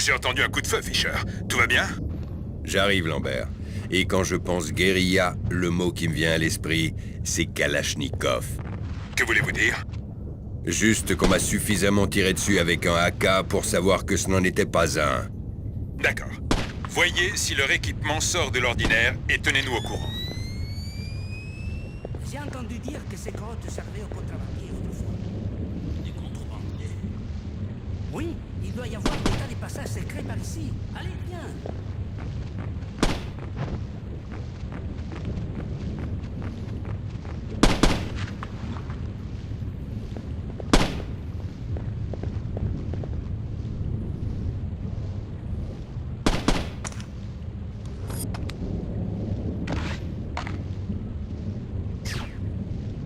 J'ai entendu un coup de feu, Fisher. Tout va bien? J'arrive, Lambert. Et quand je pense guérilla, le mot qui me vient à l'esprit, c'est Kalachnikov. Que voulez-vous dire? Juste qu'on m'a suffisamment tiré dessus avec un AK pour savoir que ce n'en était pas un. D'accord. Voyez si leur équipement sort de l'ordinaire et tenez-nous au courant. J'ai entendu dire que ces grottes servaient aux contrebandiers autrefois. Des contrebandiers? Oui, il doit y avoir des tas de passages secrets par ici. Allez, viens.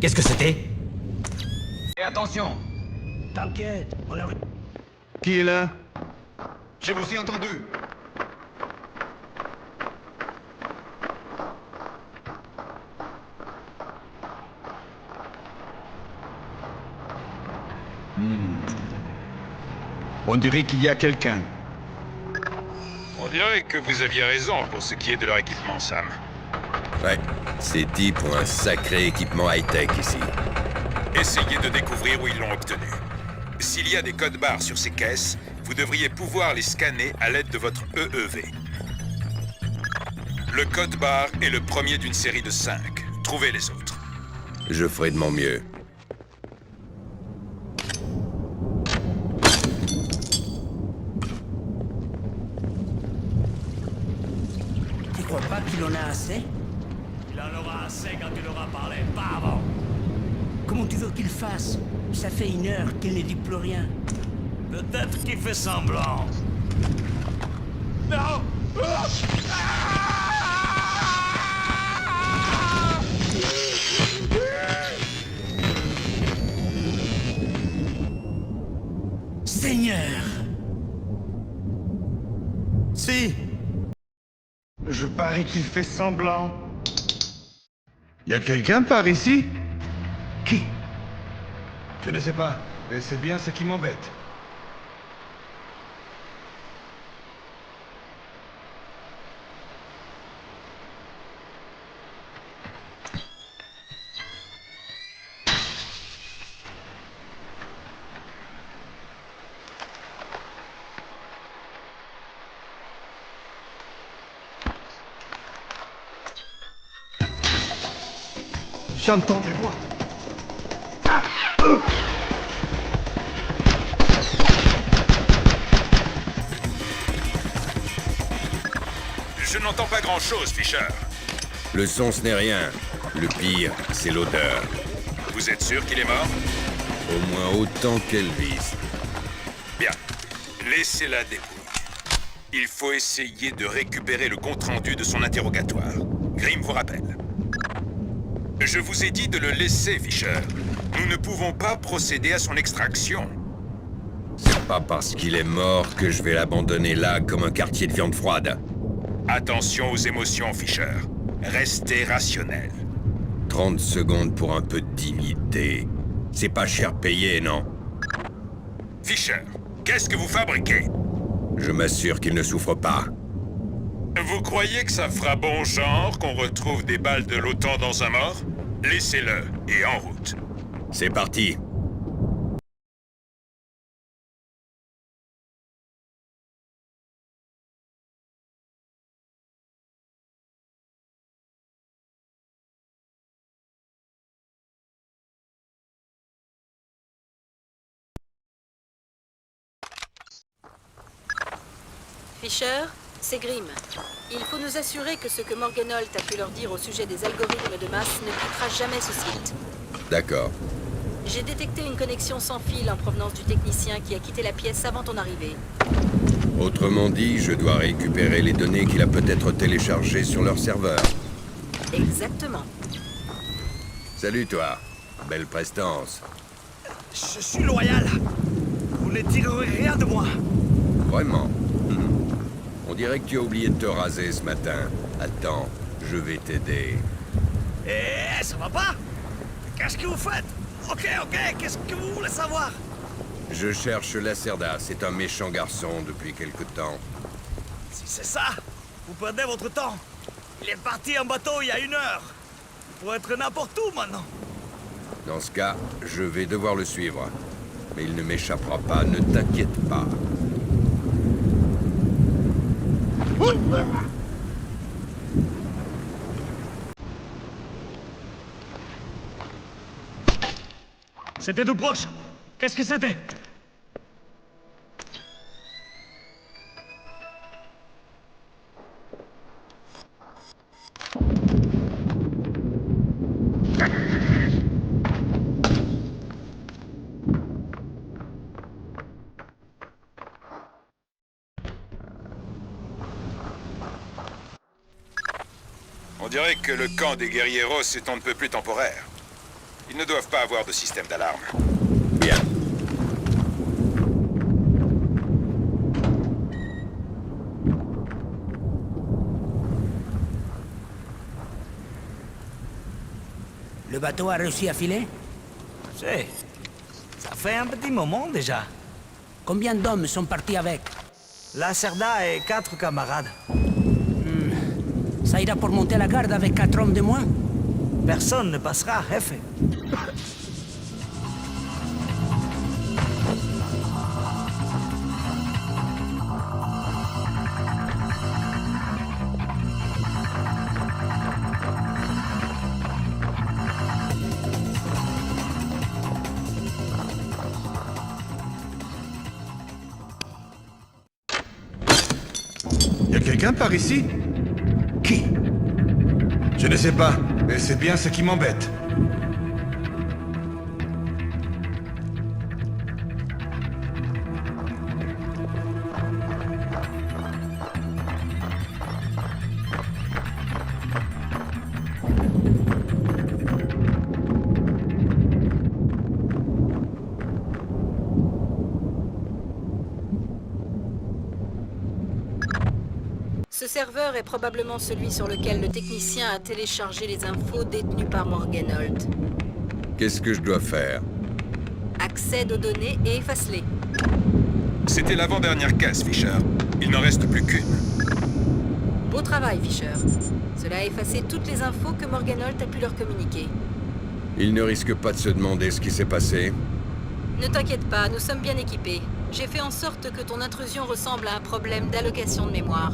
Qu'est-ce que c'était? Et attention! T'inquiète, on a... Qui est là? Je vous ai entendu! On dirait qu'il y a quelqu'un. On dirait que vous aviez raison pour ce qui est de leur équipement, Sam. Ouais, ces types ont un sacré équipement high-tech ici. Essayez de découvrir où ils l'ont obtenu. S'il y a des codes barres sur ces caisses, vous devriez pouvoir les scanner à l'aide de votre EEV. Le code barre est le premier d'une série de 5. Trouvez les autres. Je ferai de mon mieux. Tu crois pas qu'il en a assez? Il en aura assez quand il aura parlé, pas avant! Comment tu veux qu'il fasse? Ça fait 1 heure qu'il ne dit plus rien. Peut-être qu'il fait semblant. Non! Seigneur! Si. Je parie qu'il fait semblant. Y a quelqu'un par ici? Qui? Je ne sais pas, mais c'est bien ce qui m'embête. J'entends des voix. Je n'entends pas grand-chose, Fisher. Le son, ce n'est rien. Le pire, c'est l'odeur. Vous êtes sûr qu'il est mort? Au moins autant qu'Elvis. Bien. Laissez-la débrouiller. Il faut essayer de récupérer le compte-rendu de son interrogatoire. Grimm vous rappelle. Je vous ai dit de le laisser, Fisher. Nous ne pouvons pas procéder à son extraction. C'est pas parce qu'il est mort que je vais l'abandonner là comme un quartier de viande froide. Attention aux émotions, Fisher. Restez rationnel. 30 secondes pour un peu de dignité. C'est pas cher payé, non? Fisher, qu'est-ce que vous fabriquez? Je m'assure qu'il ne souffre pas. Vous croyez que ça fera bon genre qu'on retrouve des balles de l'OTAN dans un mort? Laissez-le, et en route. C'est parti. Fisher, c'est Grimm. Il faut nous assurer que ce que Morgenholt a pu leur dire au sujet des algorithmes de masse ne quittera jamais ce site. D'accord. J'ai détecté une connexion sans fil en provenance du technicien qui a quitté la pièce avant ton arrivée. Autrement dit, je dois récupérer les données qu'il a peut-être téléchargées sur leur serveur. Exactement. Salut toi. Belle prestance. Je suis loyal. Vous ne tirerez rien de moi. Vraiment. On dirait que tu as oublié de te raser ce matin. Attends, je vais t'aider. Eh, ça va pas? Qu'est-ce que vous faites? Ok, qu'est-ce que vous voulez savoir? Je cherche Lacerda. C'est un méchant garçon depuis quelque temps. Si c'est ça, vous perdez votre temps. Il est parti en bateau il y a 1 heure. Il faut être n'importe où maintenant. Dans ce cas, je vais devoir le suivre. Mais il ne m'échappera pas, ne t'inquiète pas. C'était tout proche. Qu'est-ce que c'était? On dirait que le camp des guerrieros est on ne peut plus temporaire. Ils ne doivent pas avoir de système d'alarme. Bien. Le bateau a réussi à filer? C'est... Ça fait un petit moment déjà. Combien d'hommes sont partis avec? Lacerda et 4 camarades. Ça ira pour monter la garde avec 4 hommes de moins? Personne ne passera, jefe. Y a quelqu'un par ici? Qui? Je ne sais pas, mais c'est bien ce qui m'embête. Ce serveur est probablement celui sur lequel le technicien a téléchargé les infos détenues par Morgenhold. Qu'est-ce que je dois faire? Accède aux données et efface-les. C'était l'avant-dernière caisse, Fisher. Il n'en reste plus qu'une. Beau travail, Fisher. Cela a effacé toutes les infos que Morgenhold a pu leur communiquer. Il ne risque pas de se demander ce qui s'est passé? Ne t'inquiète pas, nous sommes bien équipés. J'ai fait en sorte que ton intrusion ressemble à un problème d'allocation de mémoire.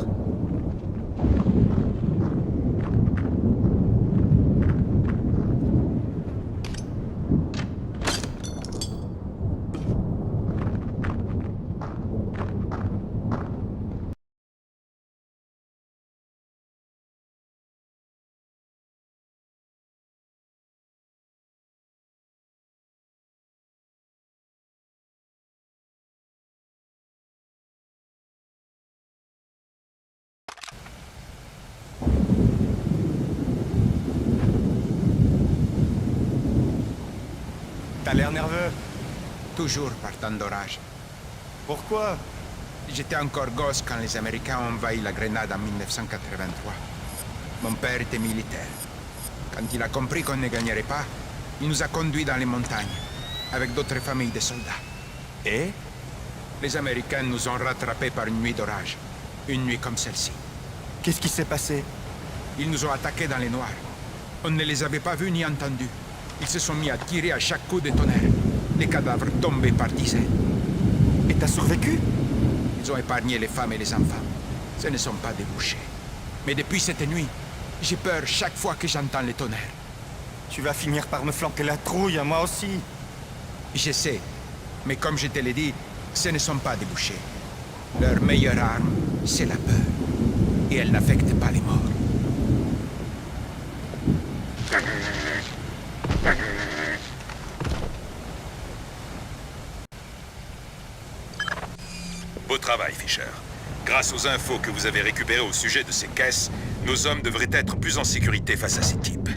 T'as l'air nerveux. Toujours par temps d'orage. Pourquoi? J'étais encore gosse quand les Américains ont envahi la Grenade en 1983. Mon père était militaire. Quand il a compris qu'on ne gagnerait pas, il nous a conduits dans les montagnes, avec d'autres familles de soldats. Et? Les Américains nous ont rattrapés par une nuit d'orage. Une nuit comme celle-ci. Qu'est-ce qui s'est passé? Ils nous ont attaqués dans les noirs. On ne les avait pas vus ni entendus. Ils se sont mis à tirer à chaque coup de tonnerre. Les cadavres tombaient par dizaines. Et t'as survécu? Ils ont épargné les femmes et les enfants. Ce ne sont pas des bouchers. Mais depuis cette nuit, j'ai peur chaque fois que j'entends les tonnerres. Tu vas finir par me flanquer la trouille, moi aussi. Je sais. Mais comme je te l'ai dit, ce ne sont pas des bouchers. Leur meilleure arme, c'est la peur. Et elle n'affecte pas les morts. Beau travail, Fisher. Grâce aux infos que vous avez récupérées au sujet de ces caisses, nos hommes devraient être plus en sécurité face à ces types.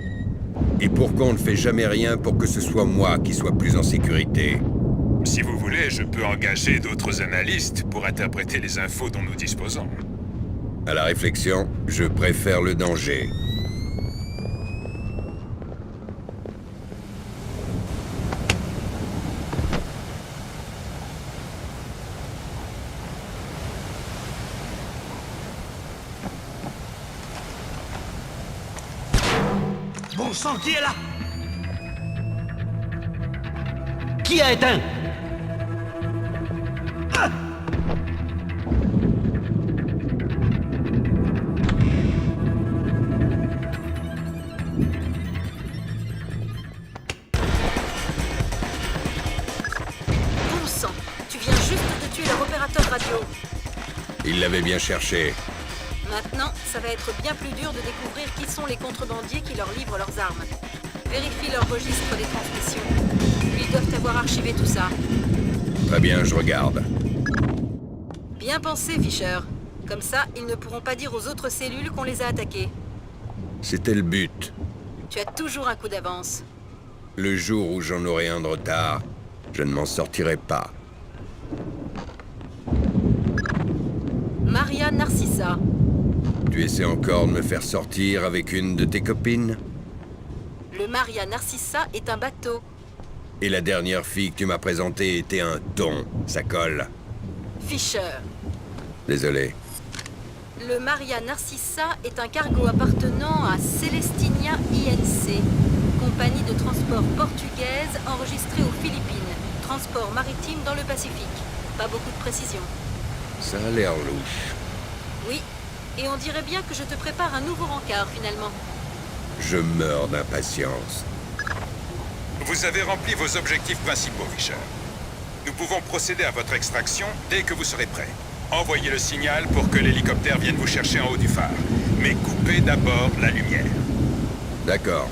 Et pourquoi on ne fait jamais rien pour que ce soit moi qui sois plus en sécurité? Si vous voulez, je peux engager d'autres analystes pour interpréter les infos dont nous disposons. À la réflexion, je préfère le danger. Bon sang, qui est là? Qui a éteint? Bon sang, tu viens juste de tuer leur opérateur radio. Il l'avait bien cherché. Maintenant, ça va être bien plus dur de découvrir qui sont les contrebandiers qui leur livrent leurs armes. Vérifie leur registre des transmissions. Ils doivent avoir archivé tout ça. Très bien, je regarde. Bien pensé, Fisher. Comme ça, ils ne pourront pas dire aux autres cellules qu'on les a attaqués. C'était le but. Tu as toujours un coup d'avance. Le jour où j'en aurai un de retard, je ne m'en sortirai pas. Maria Narcissa. Tu essaies encore de me faire sortir avec une de tes copines? Le Maria Narcissa est un bateau. Et la dernière fille que tu m'as présentée était un thon. Ça colle. Fisher. Désolé. Le Maria Narcissa est un cargo appartenant à Celestina INC, compagnie de transport portugaise enregistrée aux Philippines. Transport maritime dans le Pacifique. Pas beaucoup de précision. Ça a l'air louche. Oui, et on dirait bien que je te prépare un nouveau rencard finalement. Je meurs d'impatience. Vous avez rempli vos objectifs principaux, Fisher. Nous pouvons procéder à votre extraction dès que vous serez prêt. Envoyez le signal pour que l'hélicoptère vienne vous chercher en haut du phare. Mais coupez d'abord la lumière. D'accord.